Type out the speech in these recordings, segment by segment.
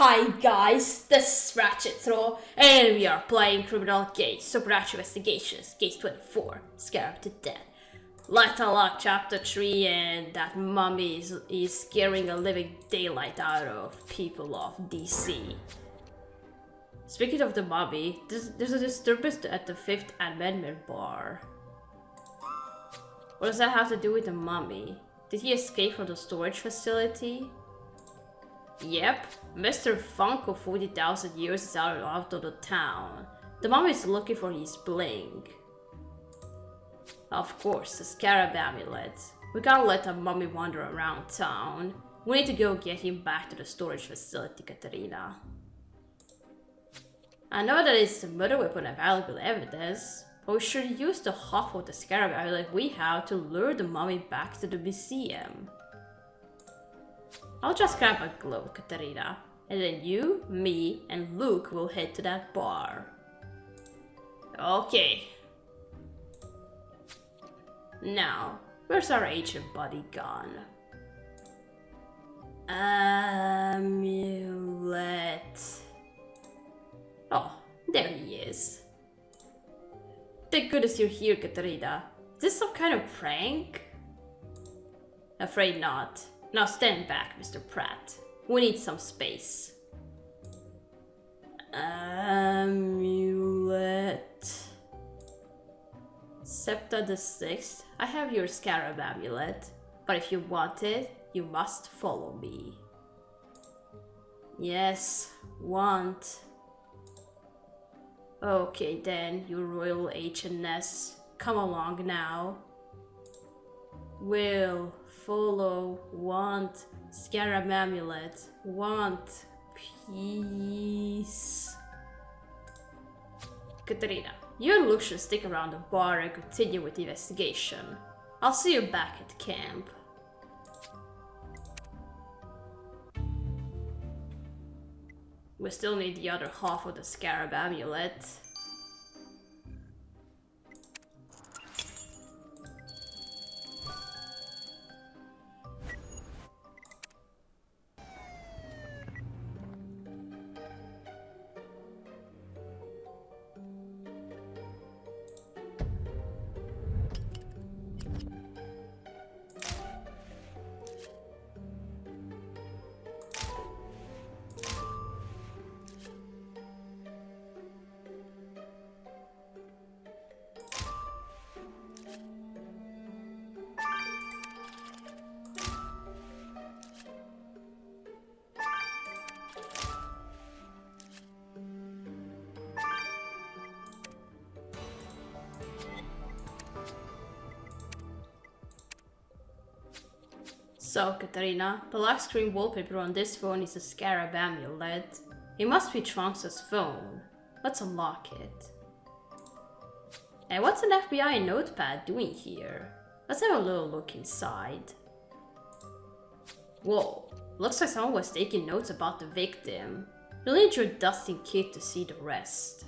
Hi guys, this is Ratchet and we are playing Criminal Case, Supernatural Investigations, Case 24, Scarab to Death. Let's unlock Chapter 3 and that mummy is scaring a living daylight out of people of DC. Speaking of the mummy, there's a disturbance at the Fifth Amendment bar. What does that have to do with the mummy? Did he escape from the storage facility? Yep, Mr. Funk of 40,000 years is out of the town. The mummy is looking for his bling. Of course, the Scarab amulet. We can't let a mummy wander around town. We need to go get him back to the storage facility, Katerina. I know that it's the murder weapon of valuable evidence, but we should use the half of the Scarab amulet we have to lure the mummy back to the museum. I'll just grab a glove, Katerina, and then you, me, and Luke will head to that bar. Okay. Now, where's our ancient buddy gone? Amulet. Oh, there he is. Thank goodness you're here, Katerina. Is this some kind of prank? Afraid not. Now stand back, Mr. Pratt. We need some space. Amulet. Septa the 6th. I have your Scarab amulet, but if you want it, you must follow me. Yes, want. Okay then, you royal H&S. Come along now. Will follow, want, Scarab amulet, want, peace. Katerina, you and Luke should stick around the bar and continue with the investigation. I'll see you back at camp. We still need the other half of the Scarab amulet. So, Katerina, the lock screen wallpaper on this phone is a Scarab amulet. It must be Trunks' phone. Let's unlock it. And what's an FBI notepad doing here? Let's have a little look inside. Whoa, looks like someone was taking notes about the victim. You'll need your dusting kit to see the rest.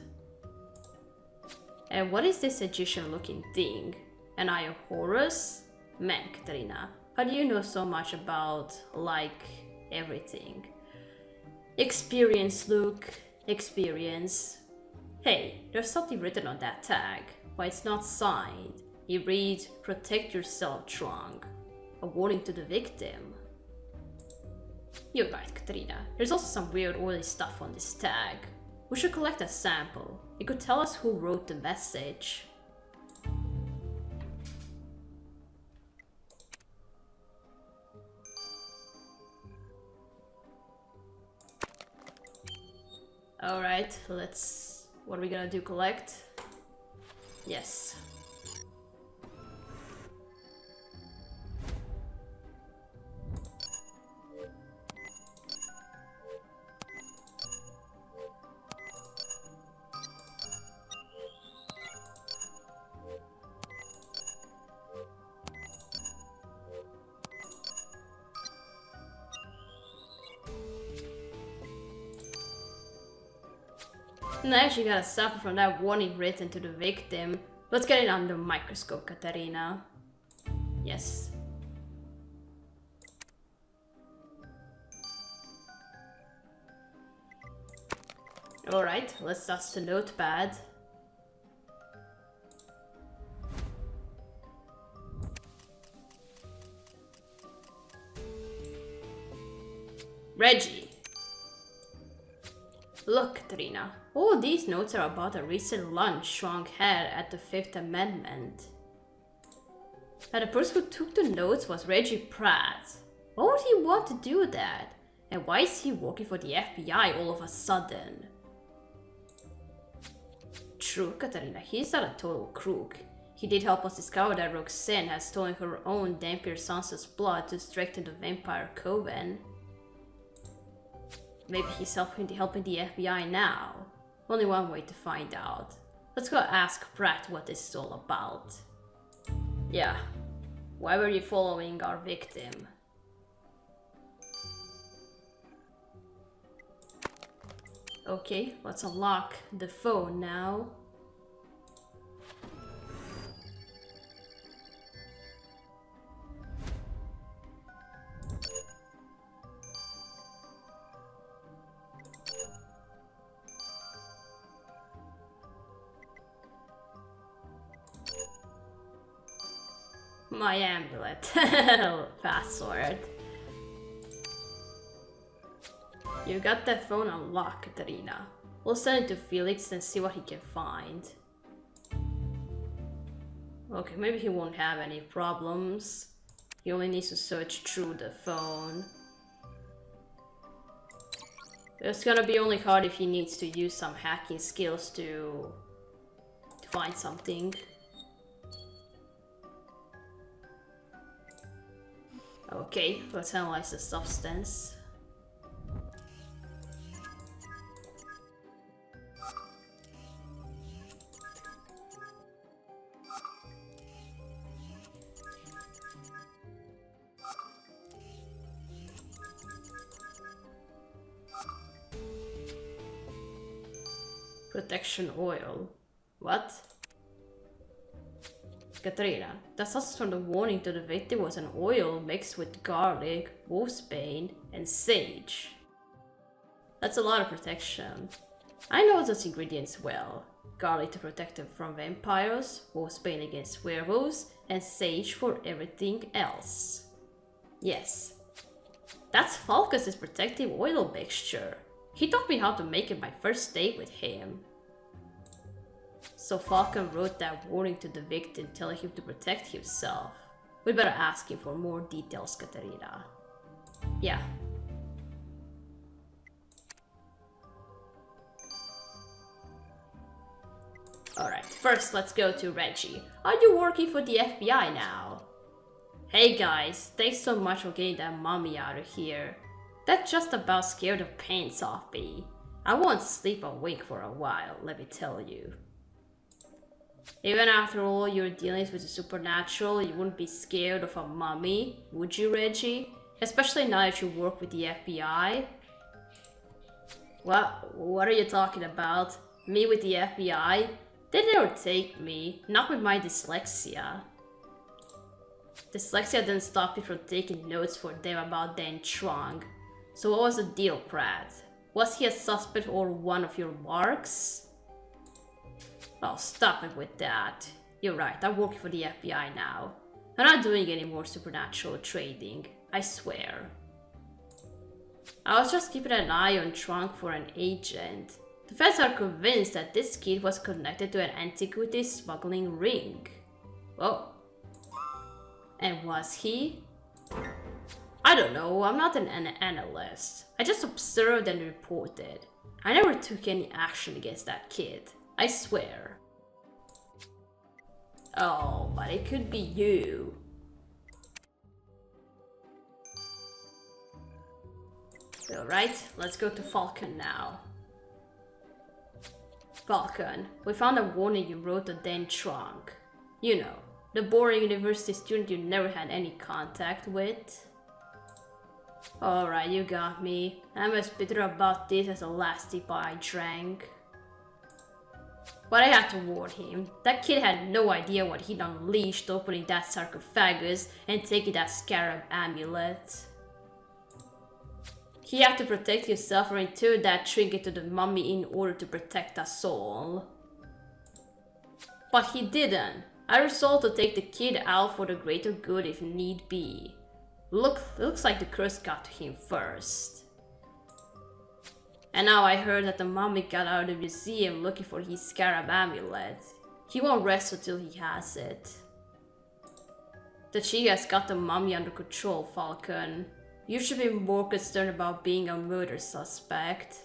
And what is this Egyptian looking thing? An Eye of Horus? Man, Katerina. How do you know so much about, like, everything? Experience, Luke. Experience. Hey, there's something written on that tag, but it's not signed. It reads, "Protect yourself, Trunk." A warning to the victim. You're right, Katerina. There's also some weird oily stuff on this tag. We should collect a sample. It could tell us who wrote the message. Alright, let's... What are we gonna do? Collect? Yes. And I actually got a sample from that warning written to the victim. Let's get it under microscope, Katerina. Yes. Alright, let's dust the notepad. Reggie. Look, Katrina. All these notes are about a recent lunch Shuang had at the Fifth Amendment. And the person who took the notes was Reggie Pratt. Why would he want to do that? And why is he working for the FBI all of a sudden? True, Katarina, he's not a total crook. He did help us discover that Roxanne has stolen her own Dampier Sansa's blood to strengthen the Vampire Coven. Maybe he's helping the FBI now. Only one way to find out. Let's go ask Pratt what this is all about. Yeah. Why were you following our victim? Okay, let's unlock the phone now. My amulet. Password. You got that phone unlocked, Katarina. We'll send it to Felix and see what he can find. Okay, maybe he won't have any problems. He only needs to search through the phone. It's gonna be only hard if he needs to use some hacking skills to find something. Okay, let's analyze the substance. Protection oil. What? Katrina, the substance from the warning to the victim was an oil mixed with garlic, wolfsbane, and sage. That's a lot of protection. I know those ingredients well. Garlic to protect them from vampires, wolfsbane against werewolves, and sage for everything else. Yes. That's Falcus's protective oil mixture. He taught me how to make it my first date with him. So Falcon wrote that warning to the victim telling him to protect himself. We'd better ask him for more details, Katarina. Yeah. Alright, first let's go to Reggie. Are you working for the FBI now? Hey guys, thanks so much for getting that mummy out of here. That just about scared the pants off me. I won't sleep a wink for a while, let me tell you. Even after all your dealings with the supernatural, you wouldn't be scared of a mummy, would you, Reggie? Especially now that you work with the FBI? What are you talking about? Me with the FBI? They never take me, not with my dyslexia. Dyslexia didn't stop me from taking notes for them about Dan Trong. So what was the deal, Pratt? Was he a suspect or one of your marks? Oh, stop it with that. You're right, I'm working for the FBI now. I'm not doing any more supernatural trading, I swear. I was just keeping an eye on Trunk for an agent. The feds are convinced that this kid was connected to an antiquity smuggling ring. Whoa. And was he? I don't know, I'm not an analyst. I just observed and reported. I never took any action against that kid. I swear. Oh, but it could be you. Alright, let's go to Falcon now. Falcon, we found a warning you wrote to Dan Trunk. You know, the boring university student you never had any contact with. Alright, you got me. I'm as bitter about this as the last dip I drank. But I had to warn him. That kid had no idea what he'd unleashed opening that sarcophagus and taking that Scarab amulet. He had to protect himself and return that trinket to the mummy in order to protect us all. But he didn't. I resolved to take the kid out for the greater good if need be. Looks like the curse got to him first. And now I heard that the mummy got out of the museum looking for his Scarab amulet. He won't rest until he has it. The chief has got the mummy under control, Falcon. You should be more concerned about being a murder suspect.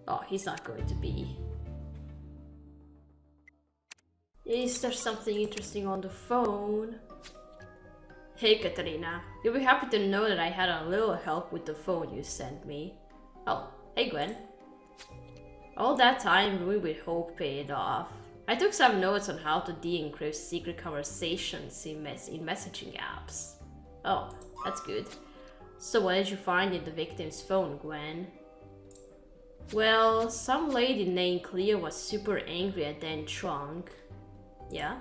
Oh, he's not going to be. Is there something interesting on the phone? Hey Katarina, you'll be happy to know that I had a little help with the phone you sent me. Oh, hey Gwen. All that time rooming with Hope paid off. I took some notes on how to de-encrypt secret conversations in messaging apps. Oh, that's good. So what did you find in the victim's phone, Gwen? Well, some lady named Cleo was super angry at Dan Trunk. Yeah?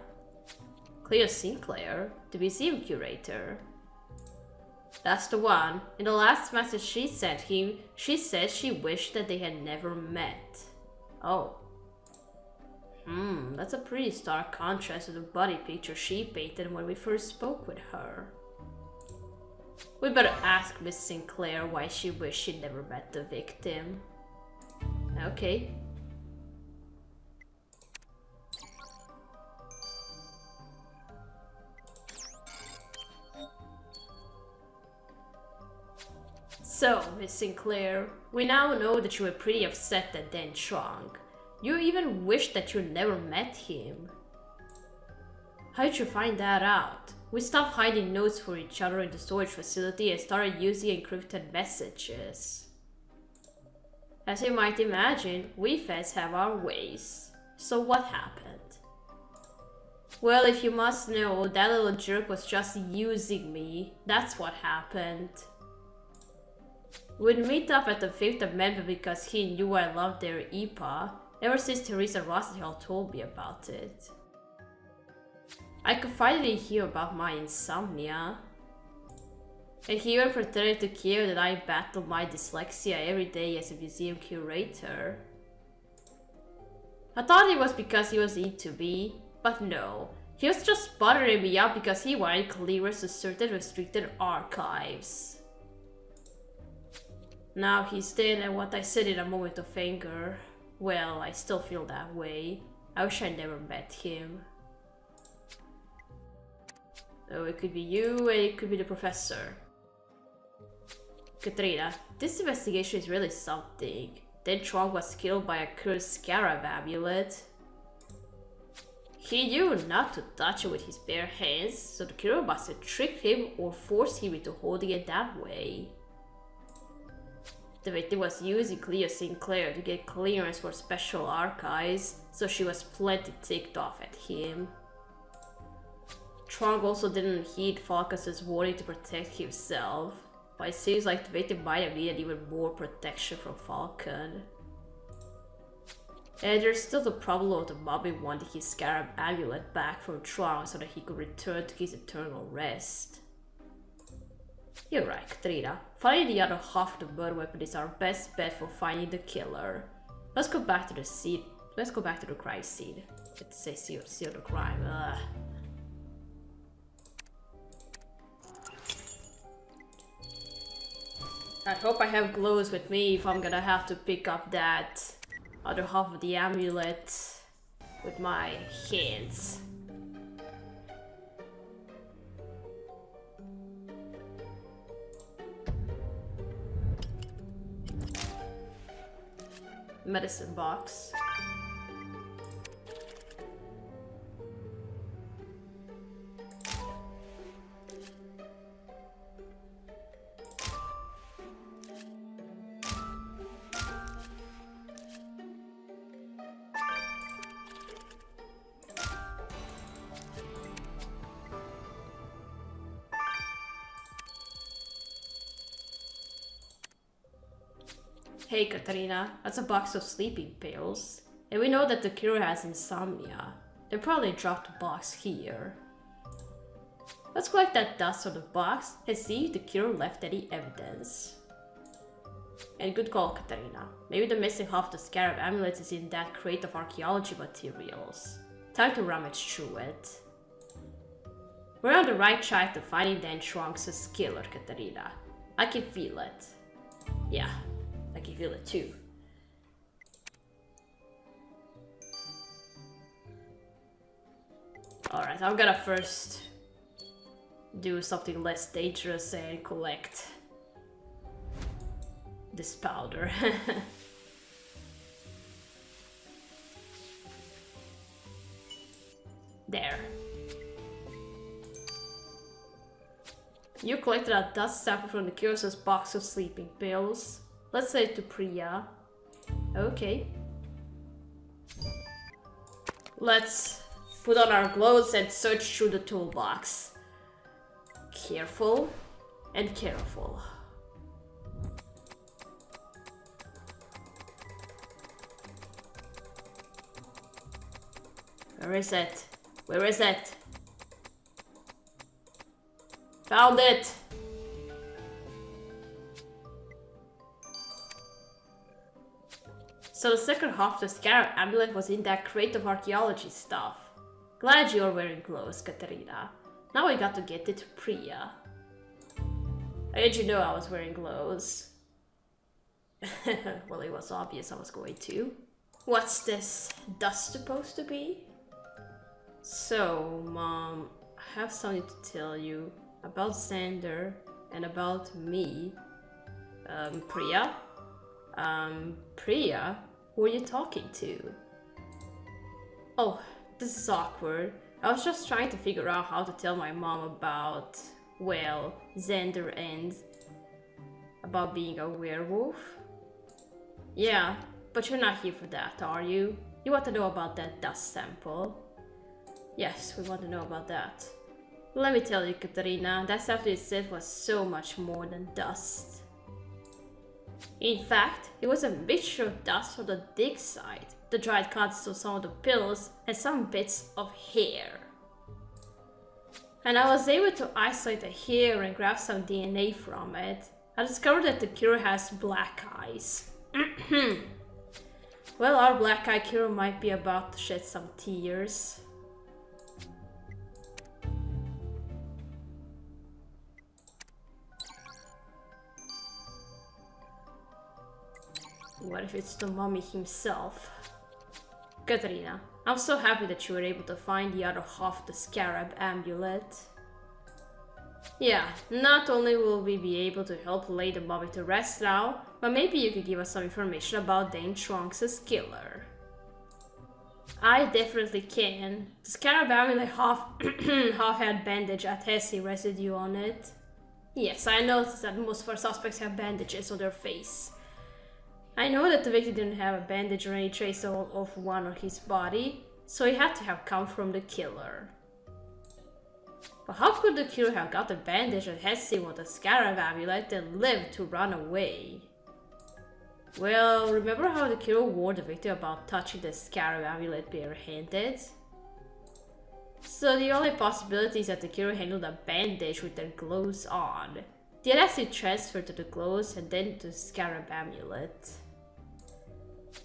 Cleo Sinclair, the museum curator. That's the one. In the last message she sent him, she said she wished that they had never met. Oh. That's a pretty stark contrast to the body picture she painted when we first spoke with her. We better ask Miss Sinclair why she wished she'd never met the victim. Okay. So, Miss Sinclair, we now know that you were pretty upset that Dan Trunk. You even wished that you never met him. How did you find that out? We stopped hiding notes for each other in the storage facility and started using encrypted messages. As you might imagine, we feds have our ways. So what happened? Well, if you must know, that little jerk was just using me. That's what happened. We'd meet up at the Fifth Amendment because he knew I loved their IPA, ever since Teresa Rosenthal told me about it. I confided in him about my insomnia, and he even pretended to care that I battled my dyslexia every day as a museum curator. I thought it was because he was into me, but no. He was just bothering me up because he wanted clearance to certain restricted archives. Now he's dead, and what I said in a moment of anger, well, I still feel that way. I wish I never met him. Oh, it could be you, and it could be the professor. Katrina, this investigation is really something. Dan Trunk was killed by a cursed Scarab amulet. He knew not to touch it with his bare hands, so the killer must have tricked him or forced him into holding it that way. The victim was using Cleo Sinclair to get clearance for special archives, so she was plenty ticked off at him. Trunk also didn't heed Falcus's warning to protect himself, but it seems like the victim might have needed even more protection from Falcon. And there's still the problem of the mummy wanting his Scarab amulet back from Trunk so that he could return to his eternal rest. You're right, Katrina. Finding the other half of the murder weapon is our best bet for finding the killer. Let's go back to the scene. Let's go back to the crime scene. Let's say see the crime. I hope I have gloves with me if I'm gonna have to pick up that other half of the amulet with my hands. Medicine box. Hey Katarina, that's a box of sleeping pills. And we know that the killer has insomnia. They probably dropped the box here. Let's collect that dust on the box and see if the killer left any evidence. And good call, Katarina. Maybe the missing half of the Scarab amulet is in that crate of archaeology materials. Time to rummage through it. We're on the right track to finding Dan Trunks' killer, Katarina. I can feel it. Yeah, I can feel it too. Alright, I'm gonna first do something less dangerous and collect this powder. There. You collected a dust sample from the Curious's box of sleeping pills. Let's say it to Priya. Okay. Let's put on our gloves and search through the toolbox. Careful and careful. Where is it? Where is it? Found it! So the second half of the Scarab amulet was in that crate of archaeology stuff. Glad you're wearing gloves, Katarina. Now I got to get it to Priya. How did you know I was wearing gloves? Well, it was obvious I was going to. What's this dust supposed to be? So, Mom, I have something to tell you about Xander and about me. Priya? Priya? Who are you talking to? Oh, this is awkward. I was just trying to figure out how to tell my mom about, well, Xander and about being a werewolf. Yeah, but you're not here for that, are you? You want to know about that dust sample? Yes, we want to know about that. Let me tell you, Katarina, that sample itself was so much more than dust. In fact, it was a mixture of dust from the dig site, the dried contents of some of the pills, and some bits of hair. And I was able to isolate the hair and grab some DNA from it. I discovered that the killer has black eyes. Well, our black eye killer might be about to shed some tears. What if it's the mummy himself? Katarina, I'm so happy that you were able to find the other half of the Scarab amulet. Yeah, not only will we be able to help lay the mummy to rest now, but maybe you could give us some information about Dan Trunks' killer. I definitely can. The Scarab amulet half had bandage adhesive residue on it. Yes, I noticed that most of our suspects have bandages on their face. I know that the victim didn't have a bandage or any trace of one on his body, so it had to have come from the killer. But how could the killer have got a bandage that has him on the Scarab amulet and lived to run away? Well, remember how the killer warned the victim about touching the Scarab amulet barehanded? So the only possibility is that the killer handled a bandage with their gloves on. The adhesive transferred to the gloves and then to the Scarab amulet.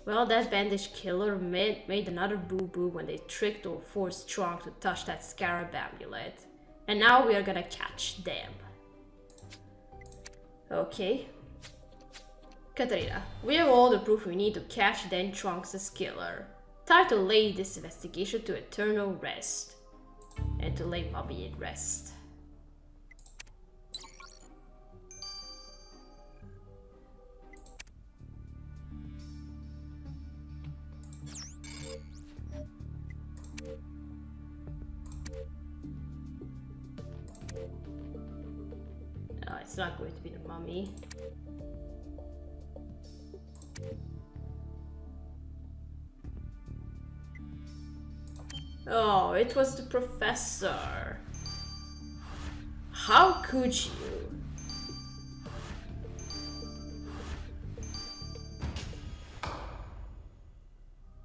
Well, that bandage killer made another boo-boo when they tricked or forced Trunk to touch that Scarab amulet. And now we are gonna catch them. Okay. Katarina, we have all the proof we need to catch Dan Trunks' killer. Time to lay this investigation to eternal rest. And to lay Bobby in rest. It's not going to be the mummy. Oh, it was the professor. How could you?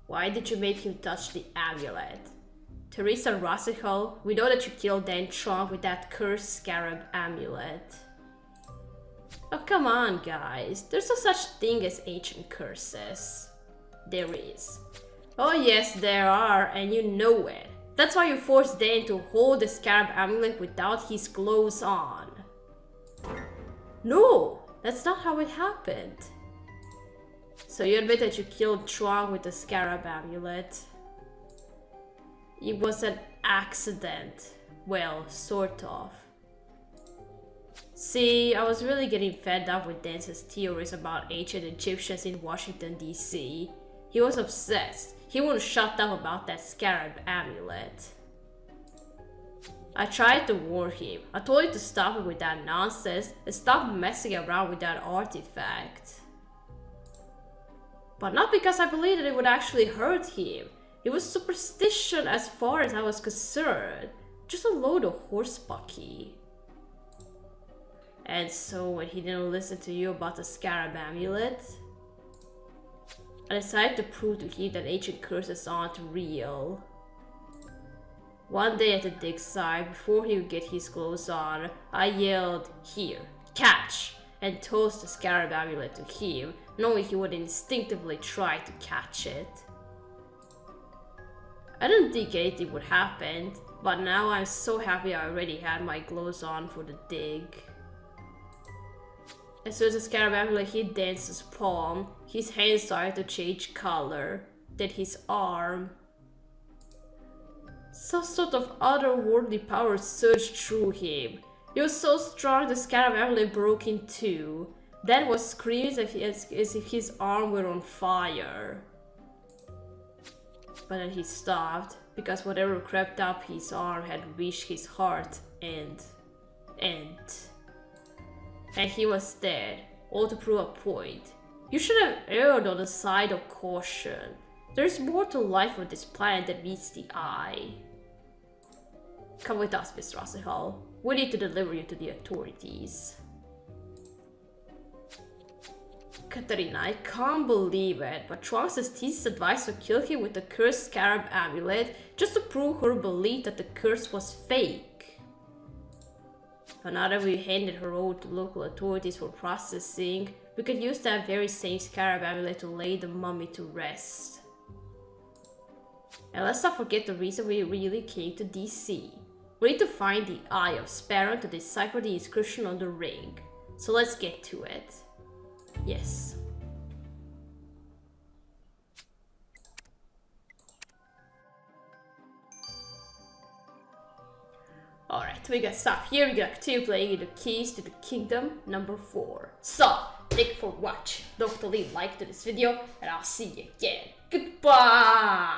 Why did you make him touch the amulet? Teresa Rossical, we know that you killed Dan Trump with that cursed Scarab amulet. Oh, come on, guys. There's no such thing as ancient curses. There is. Oh yes, there are, and you know it. That's why you forced Dan to hold the Scarab amulet without his clothes on. No, that's not how it happened. So you admit that you killed Trong with the Scarab amulet. It was an accident. Well, sort of. See, I was really getting fed up with Dance's theories about ancient Egyptians in Washington, D.C. He was obsessed. He wouldn't shut up about that Scarab amulet. I tried to warn him. I told him to stop it with that nonsense and stop messing around with that artifact. But not because I believed that it would actually hurt him. It was superstition as far as I was concerned. Just a load of horsepucky. And so when he didn't listen to you about the Scarab amulet, I decided to prove to him that ancient curses aren't real. One day at the dig site, before he would get his clothes on, I yelled, "Here, catch!" and tossed the Scarab amulet to him, knowing he would instinctively try to catch it. I didn't think anything would happen, but now I'm so happy I already had my clothes on for the dig. As soon as the Scarab amulet hit Dance's palm, his hand started to change color, then his arm. Some sort of otherworldly power surged through him. It was so strong the Scarab amulet broke in two. Dan was screaming as if his arm were on fire. But then he stopped, because whatever crept up his arm had reached his heart and he was dead, all to prove a point. You should have erred on the side of caution. There's more to life on this planet than meets the eye. Come with us, Miss Rossihall. We need to deliver you to the authorities. Katarina, I can't believe it, but Trunks' thesis advised to kill him with the cursed Scarab amulet just to prove her belief that the curse was fake. But now that we handed her over to local authorities for processing, we could use that very same Scarab amulet to lay the mummy to rest. And let's not forget the reason we really came to DC. We need to find the Eye of Sparrow to decipher the inscription on the ring. So let's get to it. Yes. Alright, we got stuff here. We got two playing in the Keys to the Kingdom number 4. So, thank you for watching. Don't forget to leave a like to this video, and I'll see you again. Goodbye!